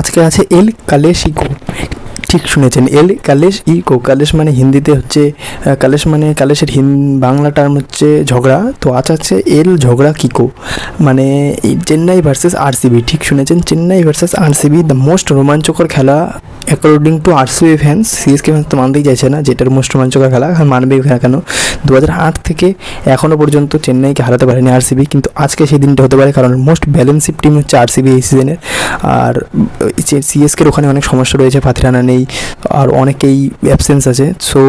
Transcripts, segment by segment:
আজকে আছে এল কালেশিকো। ঠিক শুনেছেন, এল কালেশ ইকো। কালেশ মানে হিন্দিতে হচ্ছে কালেশ, মানে কালেশের বাংলা টার্ম হচ্ছে ঝগড়া। তো আজ আছে এল ঝগড়া কিকো, মানে চেন্নাই ভার্সেস আরসিবি। ঠিক শুনেছেন, Chennai versus RCB, the most রোমাঞ্চকর খেলা according to RCB fans. CSK fans তো মানতেই চাইছে না যেটার মোস্ট রোমাঞ্চকর খেলা, মানবেই না কেন। 2008 থেকে এখনও পর্যন্ত চেন্নাইকে হারাতে পারেনি আরসিবি, কিন্তু আজকে সেই দিনটা হতে পারে, কারণ মোস্ট ব্যালেন্সিভ টিম হচ্ছে আরসিবি এই সিজনের। আর সিএসকের ওখানে অনেক সমস্যা রয়েছে, পাথিরানা নেই আর অনেকেই অ্যাবসেন্স আছে। সো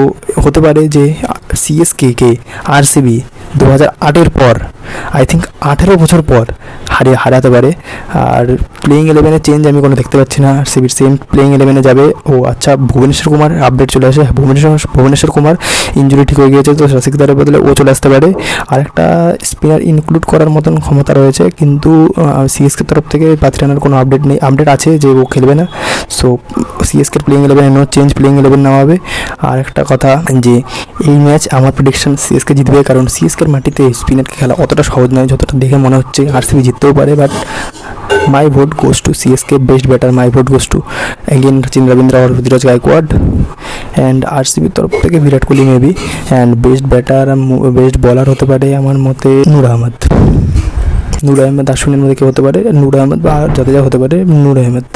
হতে পারে যে সিএসকে আরসিবি 2008-এর পর, আই থিঙ্ক 18 বছর পর হারাতে পারে। আর প্লেইং 11-এ চেঞ্জ আমি কোনো দেখতে পাচ্ছি না, আরসিবির সেম প্লেইং 11-এ যাবে। ও আচ্ছা, ভুবনেশ্বর কুমার আপডেট চলে আসে। ভুবনেশ্বর কুমার ইঞ্জুরি ঠিক হয়ে গিয়েছে, তো রসিকদারের বদলে ও চলে আসতে পারে। আর একটা স্পিনার ইনক্লুড করার মতন ক্ষমতা রয়েছে, কিন্তু সিএসকের তরফ থেকে পাথিরানার কোনো আপডেট নেই। আপডেট আছে যে ও খেলবে না। সো সিএসকের প্লেইং 11-এ নো চেঞ্জ, প্লেইং 11 নেওয়া হবে। আর একটা কথা যে এই ম্যাচ আমার প্রেডিকশন সিএসকে জিতবে, কারণ সিএসকের মাটিতে স্পিনারকে খেলা অতটা সহজ নয় যতটা দেখে মনে হচ্ছে। আরসিবি জিততেও পারে, but my vote goes to CSK. Best batter my vote goes to again Sachin Ravindra আর ঋতুরাজ গায়কোয়াড। অ্যান্ড আরসিবির তরফ থেকে Virat Kohli maybe. And best batter best bowler হতে পারে আমার মতে নূর আহমেদ। নূর আহমেদ আশ্বিনের মধ্যে কেউ হতে পারে, নূর আহমেদ বা জাদেজা হতে পারে। নূর আহমেদ।